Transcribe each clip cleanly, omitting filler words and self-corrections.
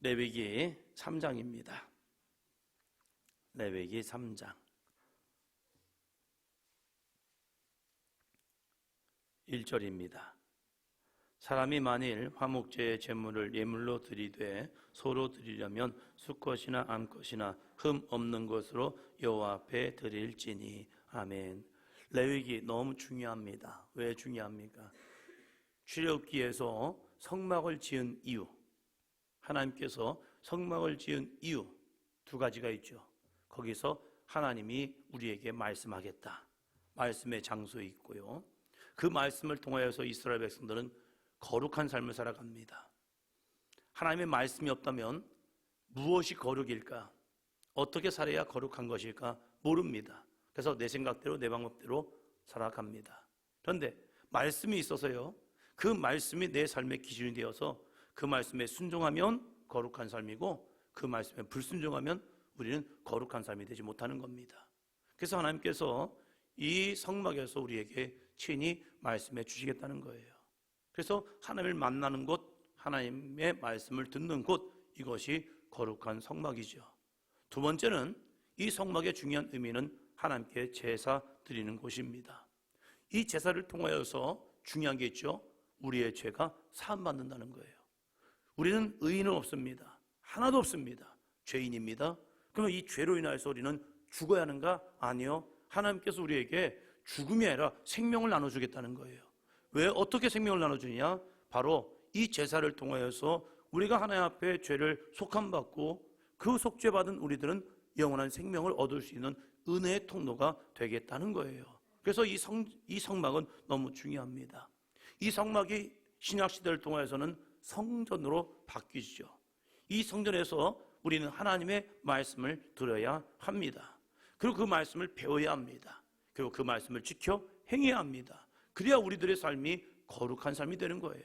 레위기 3장입니다. 레위기 3장 1절입니다. 사람이 만일 화목제의 제물을 예물로 드리되 소로 드리려면 수컷이나 암컷이나 흠 없는 것으로 여호와 앞에 드릴지니. 아멘. 레위기 너무 중요합니다. 왜 중요합니까? 출애굽기에서 성막을 지은 이유, 하나님께서 성막을 지은 이유 두 가지가 있죠. 거기서 하나님이 우리에게 말씀하겠다, 말씀의 장소에 있고요, 그 말씀을 통하여서 이스라엘 백성들은 거룩한 삶을 살아갑니다. 하나님의 말씀이 없다면 무엇이 거룩일까? 어떻게 살아야 거룩한 것일까? 모릅니다. 그래서 내 생각대로 내 방법대로 살아갑니다. 그런데 말씀이 있어서요, 그 말씀이 내 삶의 기준이 되어서 그 말씀에 순종하면 거룩한 삶이고 그 말씀에 불순종하면 우리는 거룩한 삶이 되지 못하는 겁니다. 그래서 하나님께서 이 성막에서 우리에게 친히 말씀해 주시겠다는 거예요. 그래서 하나님을 만나는 곳, 하나님의 말씀을 듣는 곳, 이것이 거룩한 성막이죠. 두 번째는 이 성막의 중요한 의미는 하나님께 제사 드리는 곳입니다. 이 제사를 통하여서 중요한 게 있죠. 우리의 죄가 사함받는다는 거예요. 우리는 의인은 없습니다. 하나도 없습니다. 죄인입니다. 그러면 이 죄로 인하여서 우리는 죽어야 하는가? 아니요. 하나님께서 우리에게 죽음이 아니라 생명을 나눠주겠다는 거예요. 왜? 어떻게 생명을 나눠주냐? 바로 이 제사를 통하여서 우리가 하나님 앞에 죄를 속함받고 그 속죄받은 우리들은 영원한 생명을 얻을 수 있는 은혜의 통로가 되겠다는 거예요. 그래서 이 성막은 너무 중요합니다. 이 성막이 신약시대를 통해서는 성전으로 바뀌죠. 이 성전에서 우리는 하나님의 말씀을 들어야 합니다. 그리고 그 말씀을 배워야 합니다. 그리고 그 말씀을 지켜 행해야 합니다. 그래야 우리들의 삶이 거룩한 삶이 되는 거예요.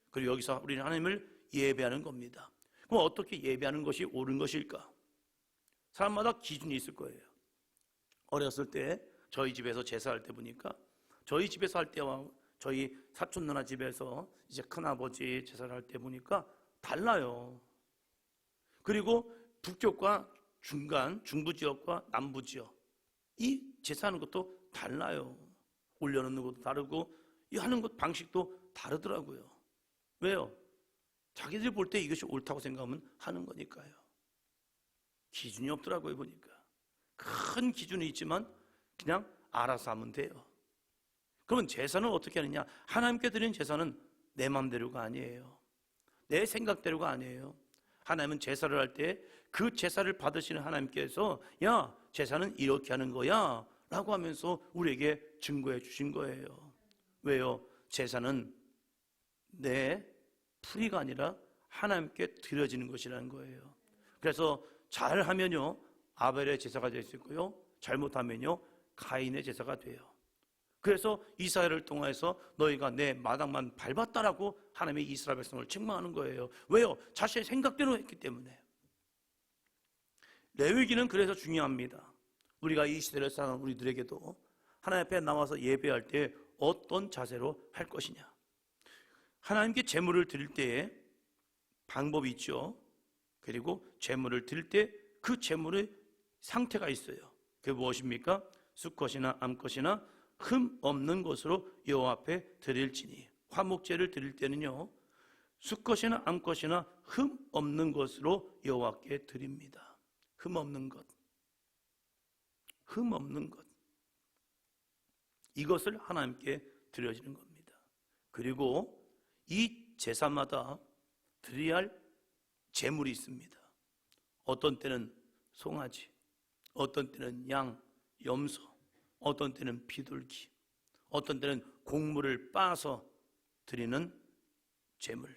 그리고 여기서 우리는 하나님을 예배하는 겁니다. 그럼 어떻게 예배하는 것이 옳은 것일까? 사람마다 기준이 있을 거예요. 어렸을 때 저희 집에서 제사할 때 보니까 저희 집에서 할 때와 저희 사촌 누나 집에서 이제 큰아버지 제사를 할 때 보니까 달라요. 그리고 북쪽과 중부 지역과 남부 지역, 이 제사하는 것도 달라요. 올려놓는 것도 다르고 이 하는 것 방식도 다르더라고요. 왜요? 자기들이 볼 때 이것이 옳다고 생각하면 하는 거니까요. 기준이 없더라고요. 보니까 큰 기준이 있지만 그냥 알아서 하면 돼요. 그러면 제사는 어떻게 하느냐? 하나님께 드리는 제사는 내 마음대로가 아니에요. 내 생각대로가 아니에요. 하나님은 제사를 할 때 그 제사를 받으시는 하나님께서 야, 제사는 이렇게 하는 거야 라고 하면서 우리에게 증거해 주신 거예요. 왜요? 제사는 내 풀이가 아니라 하나님께 드려지는 것이라는 거예요. 그래서 잘하면요 아벨의 제사가 될 수 있고요, 잘못하면요 가인의 제사가 돼요. 그래서 이사야를 통해서 너희가 내 마당만 밟았다라고 하나님의 이스라엘 백성을 책망하는 거예요. 왜요? 자신의 생각대로 했기 때문에. 레위기는 그래서 중요합니다. 우리가 이 시대를 사는 우리들에게도 하나님 앞에 나와서 예배할 때 어떤 자세로 할 것이냐, 하나님께 제물을 드릴 때에 방법이 있죠. 그리고 제물을 드릴 때 그 제물의 상태가 있어요. 그게 무엇입니까? 수컷이나 암컷이나 흠 없는 것으로 여호와 앞에 드릴지니. 화목제를 드릴 때는요 수컷이나 암컷이나 흠 없는 것으로 여호와께 드립니다. 흠 없는 것, 흠 없는 것, 이것을 하나님께 드려지는 겁니다. 그리고 이 제사마다 드려야 할 제물이 있습니다. 어떤 때는 송아지, 어떤 때는 양, 염소, 어떤 때는 비둘기, 어떤 때는 곡물을 빻아서 드리는 제물.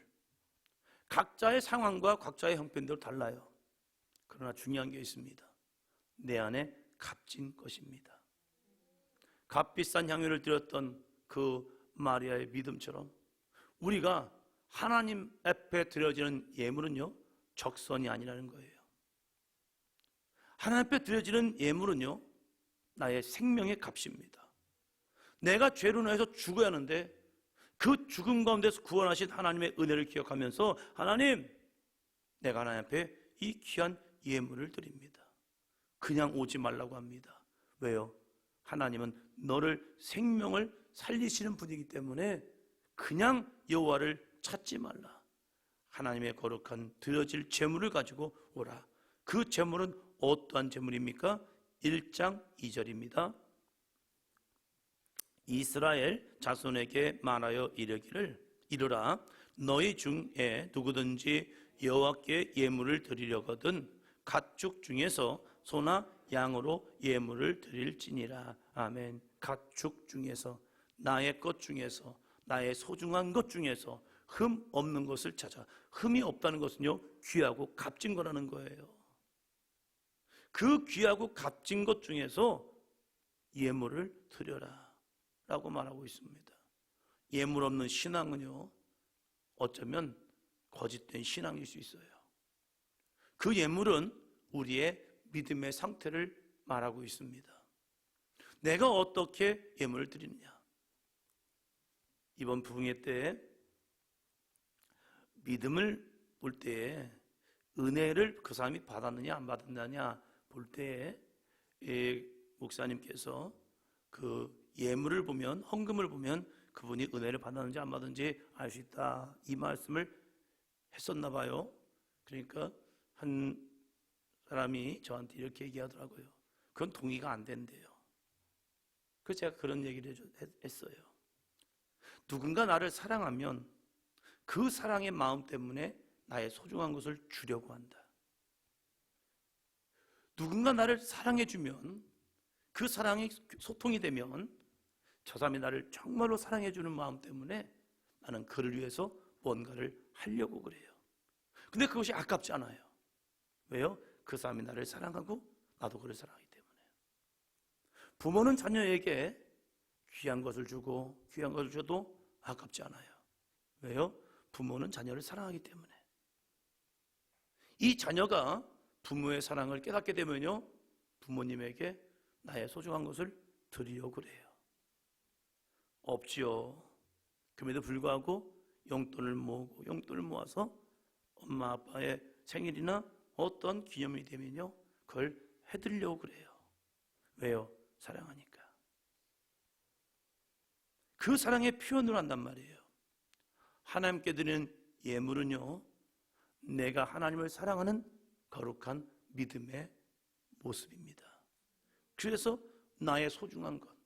각자의 상황과 각자의 형편대로 달라요. 그러나 중요한 게 있습니다. 내 안에 값진 것입니다. 값비싼 향유를 드렸던 그 마리아의 믿음처럼 우리가 하나님 앞에 드려지는 예물은요 적선이 아니라는 거예요. 하나님 앞에 드려지는 예물은요 나의 생명의 값입니다. 내가 죄로 인해서 죽어야 하는데 그 죽음 가운데서 구원하신 하나님의 은혜를 기억하면서 하나님, 내가 하나님 앞에 이 귀한 예물을 드립니다. 그냥 오지 말라고 합니다. 왜요? 하나님은 너를 생명을 살리시는 분이기 때문에 그냥 여호와를 찾지 말라. 하나님의 거룩한 드려질 제물을 가지고 오라. 그 제물은 어떠한 제물입니까? 1장 2절입니다. 이스라엘 자손에게 말하여 이르기를 이르라. 너희 중에 누구든지 여호와께 예물을 드리려거든 가축 중에서 소나 양으로 예물을 드릴지니라. 아멘. 가축 중에서, 나의 것 중에서, 나의 소중한 것 중에서 흠 없는 것을 찾아. 흠이 없다는 것은요, 귀하고 값진 거라는 거예요. 그 귀하고 값진 것 중에서 예물을 드려라 라고 말하고 있습니다. 예물 없는 신앙은요, 어쩌면 거짓된 신앙일 수 있어요. 그 예물은 우리의 믿음의 상태를 말하고 있습니다. 내가 어떻게 예물을 드리느냐. 이번 부흥회 때 믿음을 볼 때에 은혜를 그 사람이 받았느냐 안 받았느냐 볼 때에 목사님께서 그 예물을 보면, 헌금을 보면 그분이 은혜를 받았는지 안 받았는지 알 수 있다, 이 말씀을 했었나 봐요. 그러니까 한 사람이 저한테 이렇게 얘기하더라고요. 그건 동의가 안 된대요. 그래서 제가 그런 얘기를 했어요. 누군가 나를 사랑하면 그 사랑의 마음 때문에 나의 소중한 것을 주려고 한다. 누군가 나를 사랑해주면, 그 사랑이 소통이 되면 저 사람이 나를 정말로 사랑해주는 마음 때문에 나는 그를 위해서 뭔가를 하려고 그래요. 근데 그것이 아깝지 않아요. 왜요? 그 사람이 나를 사랑하고 나도 그를 사랑하기 때문에. 부모는 자녀에게 귀한 것을 주고 귀한 것을 줘도 아깝지 않아요. 왜요? 부모는 자녀를 사랑하기 때문에. 이 자녀가 부모의 사랑을 깨닫게 되면요, 부모님에게 나의 소중한 것을 드리려고 그래요. 없지요. 그럼에도 불구하고 용돈을 모으고 용돈을 모아서 엄마 아빠의 생일이나 어떤 기념일이 되면요, 그걸 해드리려고 그래요. 왜요? 사랑하니까. 그 사랑의 표현을 한단 말이에요. 하나님께 드리는 예물은요, 내가 하나님을 사랑하는 거룩한 믿음의 모습입니다. 그래서 나의 소중한 것,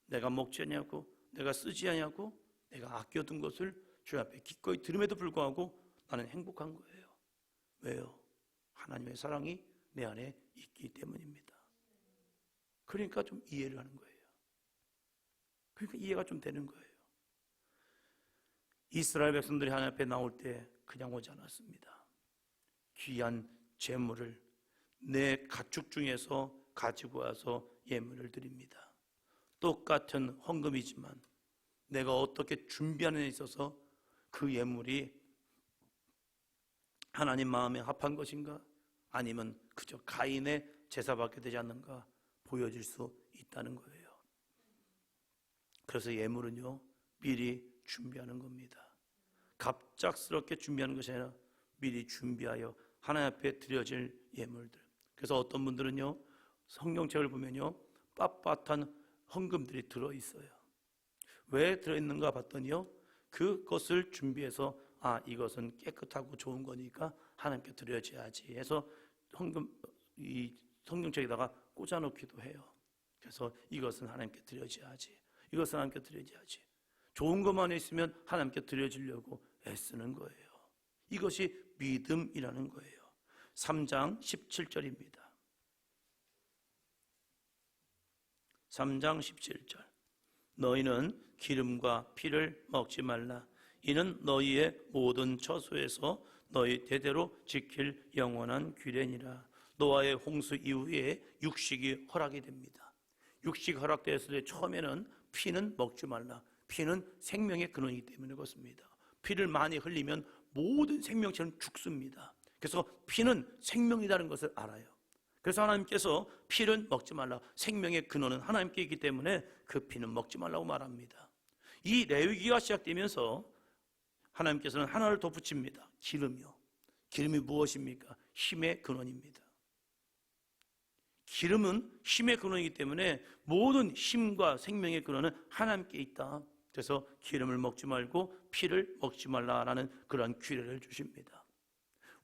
내가 먹지 않냐고, 내가 쓰지 않냐고, 내가 아껴둔 것을 주 앞에 기꺼이 드림에도 불구하고 나는 행복한 거예요. 왜요? 하나님의 사랑이 내 안에 있기 때문입니다. 그러니까 좀 이해를 하는 거예요. 그러니까 이해가 좀 되는 거예요. 이스라엘 백성들이 하나님 앞에 나올 때 그냥 오지 않았습니다. 귀한 제물을 내 가축 중에서 가지고 와서 예물을 드립니다. 똑같은 헌금이지만 내가 어떻게 준비하는 데 있어서 그 예물이 하나님 마음에 합한 것인가, 아니면 그저 가인의 제사밖에 되지 않는가 보여질 수 있다는 거예요. 그래서 예물은요, 미리 준비하는 겁니다. 갑작스럽게 준비하는 것이 아니라 미리 준비하여 하나님 앞에 드려질 예물들. 그래서 어떤 분들은요, 성경책을 보면요, 빳빳한 헌금들이 들어있어요. 왜 들어있는가 봤더니요, 그것을 준비해서 이것은 깨끗하고 좋은 거니까 하나님께 드려야지 해서 헌금, 이 성경책에다가 꽂아놓기도 해요. 그래서 이것은 하나님께 드려야지, 이것은 하나님께 드려야지. 좋은 것만 있으면 하나님께 드려지려고 애쓰는 거예요. 이것이 믿음이라는 거예요. 3장 17절입니다. 3장 17절. 너희는 기름과 피를 먹지 말라. 이는 너희의 모든 처소에서 너희 대대로 지킬 영원한 규례니라. 노아의 홍수 이후에 육식이 허락이 됩니다. 육식이 허락되었을 때 처음에는 피는 먹지 말라. 피는 생명의 근원이기 때문에 그렇습니다. 피를 많이 흘리면 모든 생명체는 죽습니다. 그래서 피는 생명이라는 것을 알아요. 그래서 하나님께서 피를 먹지 말라. 생명의 근원은 하나님께 있기 때문에 그 피는 먹지 말라고 말합니다. 이 레위기가 시작되면서 하나님께서는 하나를 덧붙입니다. 기름이요. 기름이 무엇입니까? 힘의 근원입니다. 기름은 힘의 근원이기 때문에 모든 힘과 생명의 근원은 하나님께 있다. 그래서 기름을 먹지 말고 피를 먹지 말라라는 그런 규례를 주십니다.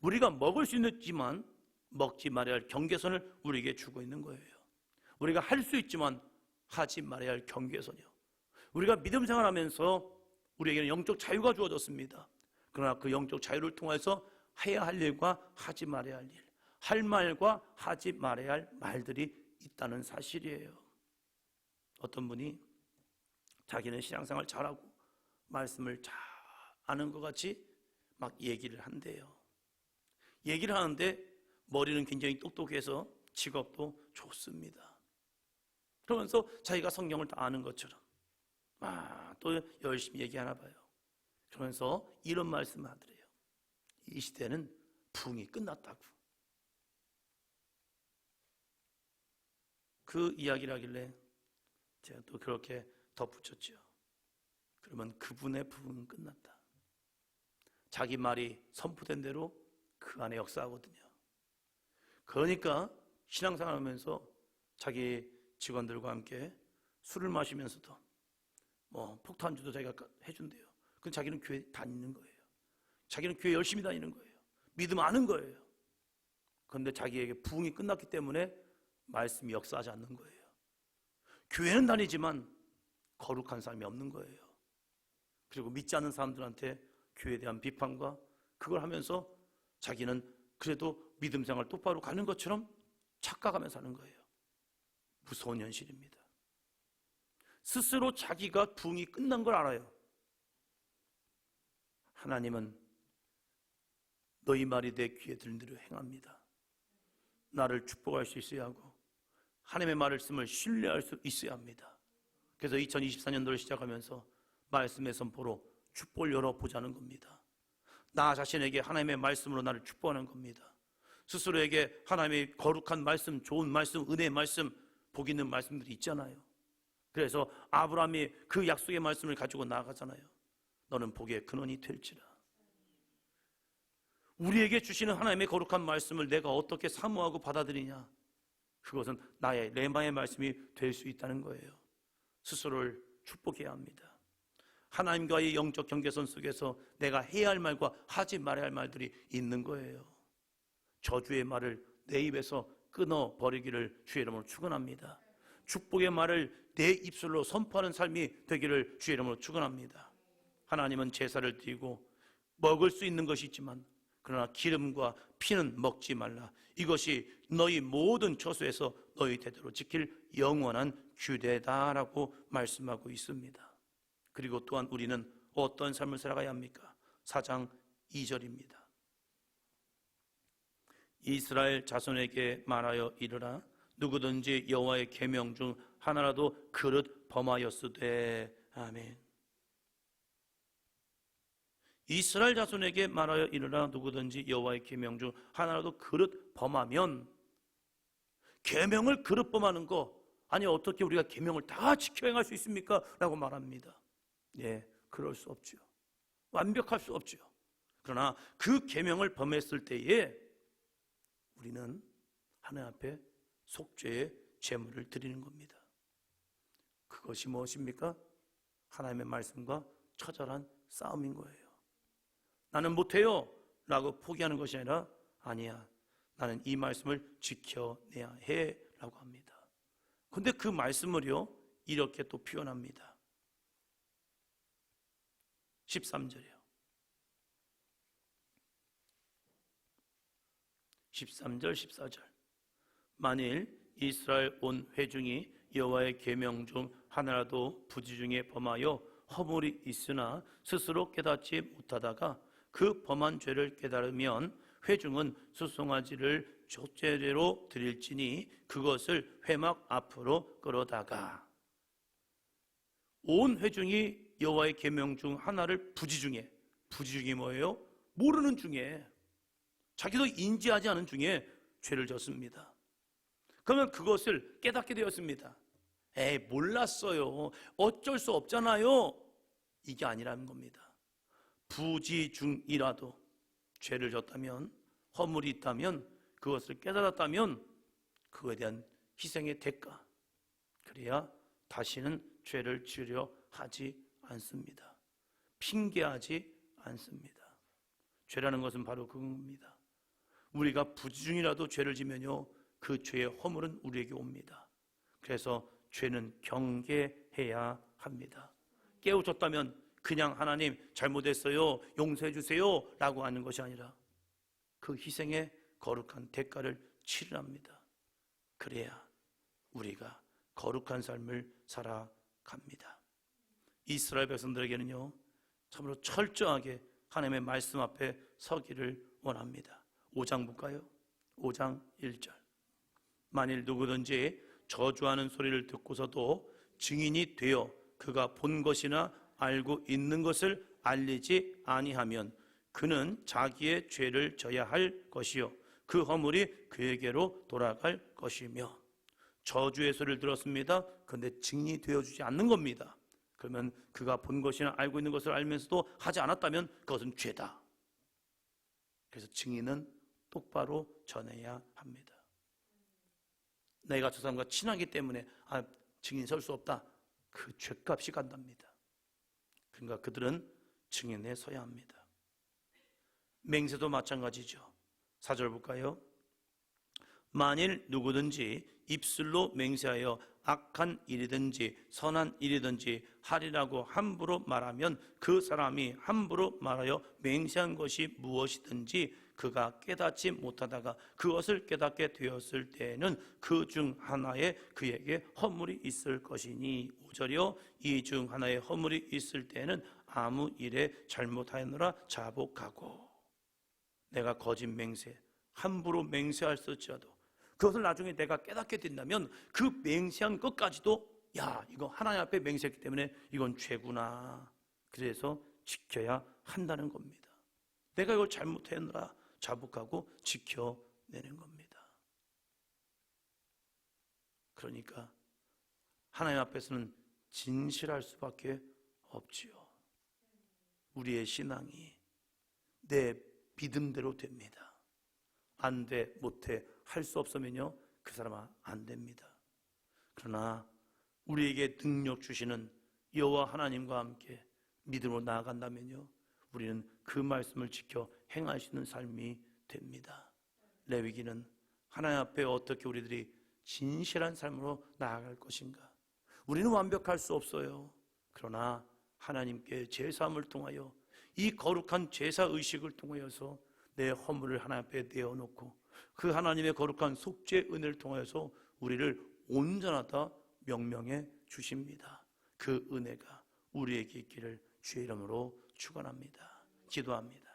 우리가 먹을 수 있지만 먹지 말아야 할 경계선을 우리에게 주고 있는 거예요. 우리가 할 수 있지만 하지 말아야 할 경계선이요. 우리가 믿음 생활하면서 우리에게는 영적 자유가 주어졌습니다. 그러나 그 영적 자유를 통해서 해야 할 일과 하지 말아야 할 일, 할 말과 하지 말아야 할 말들이 있다는 사실이에요. 어떤 분이 자기는 신앙생활 잘하고 말씀을 잘 아는 것 같이 막 얘기를 한대요. 얘기를 하는데 머리는 굉장히 똑똑해서 직업도 좋습니다. 그러면서 자기가 성경을 다 아는 것처럼 또 열심히 얘기하나 봐요. 그러면서 이런 말씀을 하더래요. 이 시대는 부흥이 끝났다고. 그 이야기를 하길래 제가 또 그렇게 덧붙였죠. 그러면 그분의 부흥은 끝났다. 자기 말이 선포된 대로 그 안에 역사하거든요. 그러니까 신앙생활 하면서 자기 직원들과 함께 술을 마시면서도 폭탄주도 자기가 해준대요. 그럼 자기는 교회 다니는 거예요. 자기는 교회 열심히 다니는 거예요. 믿음 아는 거예요. 그런데 자기에게 부흥이 끝났기 때문에 말씀이 역사하지 않는 거예요. 교회는 다니지만 거룩한 삶이 없는 거예요. 그리고 믿지 않는 사람들한테 교회에 대한 비판과 그걸 하면서 자기는 그래도 믿음 생활 똑바로 가는 것처럼 착각하면서 하는 거예요. 무서운 현실입니다. 스스로 자기가 부흥이 끝난 걸 알아요. 하나님은 너희 말이 내 귀에 들린 대로 행합니다. 나를 축복할 수 있어야 하고 하나님의 말씀을 신뢰할 수 있어야 합니다. 그래서 2024년도를 시작하면서 말씀의 선포로 축복을 열어보자는 겁니다. 나 자신에게 하나님의 말씀으로 나를 축복하는 겁니다. 스스로에게 하나님의 거룩한 말씀, 좋은 말씀, 은혜의 말씀, 복 있는 말씀들이 있잖아요. 그래서 아브라함이 그 약속의 말씀을 가지고 나아가잖아요. 너는 복의 근원이 될지라. 우리에게 주시는 하나님의 거룩한 말씀을 내가 어떻게 사모하고 받아들이냐, 그것은 나의 레마의 말씀이 될 수 있다는 거예요. 스스로를 축복해야 합니다. 하나님과의 영적 경계선 속에서 내가 해야 할 말과 하지 말아야 할 말들이 있는 거예요. 저주의 말을 내 입에서 끊어버리기를 주의 이름으로 축원합니다. 축복의 말을 내 입술로 선포하는 삶이 되기를 주의 이름으로 축원합니다. 하나님은 제사를 드리고 먹을 수 있는 것이 있지만 그러나 기름과 피는 먹지 말라. 이것이 너희 모든 처소에서 너희 대대로 지킬 영원한 규례다라고 말씀하고 있습니다. 그리고 또한 우리는 어떤 삶을 살아가야 합니까? 4장 2절입니다. 이스라엘 자손에게 말하여 이르라. 누구든지 여호와의 계명 중 하나라도 그릇 범하였으되. 아멘. 이스라엘 자손에게 말하여 이르라. 누구든지 여호와의 계명 중 하나라도 그릇 범하면, 계명을 그릇 범하는 거, 아니 어떻게 우리가 계명을 다 지켜 행할 수 있습니까? 라고 말합니다. 예, 그럴 수 없죠. 완벽할 수 없죠. 그러나 그 계명을 범했을 때에 우리는 하나님 앞에 속죄의 제물을 드리는 겁니다. 그것이 무엇입니까? 하나님의 말씀과 처절한 싸움인 거예요. 나는 못해요 라고 포기하는 것이 아니라, 아니야, 나는 이 말씀을 지켜내야 해 라고 합니다. 근데 그 말씀을요 이렇게 또 표현합니다. 13절이요. 13절 14절. 만일 이스라엘 온 회중이 여호와의 계명 중 하나라도 부지 중에 범하여 허물이 있으나 스스로 깨닫지 못하다가 그 범한 죄를 깨달으면 회중은 수송아지를 속죄제로 드릴지니 그것을 회막 앞으로 끌어다가. 온 회중이 여호와의 계명 중 하나를 부지 중에 뭐예요? 모르는 중에, 자기도 인지하지 않은 중에 죄를 졌습니다. 그러면 그것을 깨닫게 되었습니다. 에이, 몰랐어요, 어쩔 수 없잖아요, 이게 아니라는 겁니다. 부지 중이라도 죄를 졌다면, 허물이 있다면, 그것을 깨달았다면 그거에 대한 희생의 대가, 그래야 다시는 죄를 지으려 하지 않습니다. 핑계하지 않습니다. 죄라는 것은 바로 그겁니다. 우리가 부지중이라도 죄를 지면요, 그 죄의 허물은 우리에게 옵니다. 그래서 죄는 경계해야 합니다. 깨우쳤다면 그냥 하나님 잘못했어요, 용서해 주세요 라고 하는 것이 아니라 그 희생의 거룩한 대가를 치르랍니다. 그래야 우리가 거룩한 삶을 살아갑니다. 이스라엘 백성들에게는요, 참으로 철저하게 하나님의 말씀 앞에 서기를 원합니다. 5장 볼까요? 5장 1절. 만일 누구든지 저주하는 소리를 듣고서도 증인이 되어 그가 본 것이나 알고 있는 것을 알리지 아니하면 그는 자기의 죄를 져야 할 것이요 그 허물이 그에게로 돌아갈 것이며. 저주의 소리를 들었습니다. 그런데 증인이 되어주지 않는 겁니다. 그러면 그가 본 것이나 알고 있는 것을 알면서도 하지 않았다면 그것은 죄다. 그래서 증인은 똑바로 전해야 합니다. 내가 저 사람과 친하기 때문에 증인 설 수 없다, 그 죄값이 간답니다. 그러니까 그들은 증인에 서야 합니다. 맹세도 마찬가지죠. 4절 볼까요? 만일 누구든지 입술로 맹세하여 악한 일이든지 선한 일이든지 하리라고 함부로 말하면 그 사람이 함부로 말하여 맹세한 것이 무엇이든지 그가 깨닫지 못하다가 그것을 깨닫게 되었을 때에는 그 중 하나에 그에게 허물이 있을 것이니. 5절이요, 이 중 하나에 허물이 있을 때에는 아무 일에 잘못하였노라 자복하고. 내가 거짓 맹세, 함부로 맹세할지라도 그것을 나중에 내가 깨닫게 된다면 그 맹세한 것까지도 이거 하나님 앞에 맹세했기 때문에 이건 죄구나, 그래서 지켜야 한다는 겁니다. 내가 이걸 잘못했노라 자복하고 지켜내는 겁니다. 그러니까 하나님 앞에서는 진실할 수밖에 없지요. 우리의 신앙이 내 믿음대로 됩니다. 안 돼, 못해, 할 수 없으면요, 그 사람은 안 됩니다. 그러나 우리에게 능력 주시는 여호와 하나님과 함께 믿음으로 나아간다면요, 우리는 그 말씀을 지켜 행할 수 있는 삶이 됩니다. 레위기는 하나님 앞에 어떻게 우리들이 진실한 삶으로 나아갈 것인가. 우리는 완벽할 수 없어요. 그러나 하나님께 제사함을 통하여 이 거룩한 제사의식을 통하여서 내 허물을 하나님 앞에 내어놓고 그 하나님의 거룩한 속죄 은혜를 통하여서 우리를 온전하다 명명해 주십니다. 그 은혜가 우리에게 있기를 주의 이름으로 축원합니다. 기도합니다.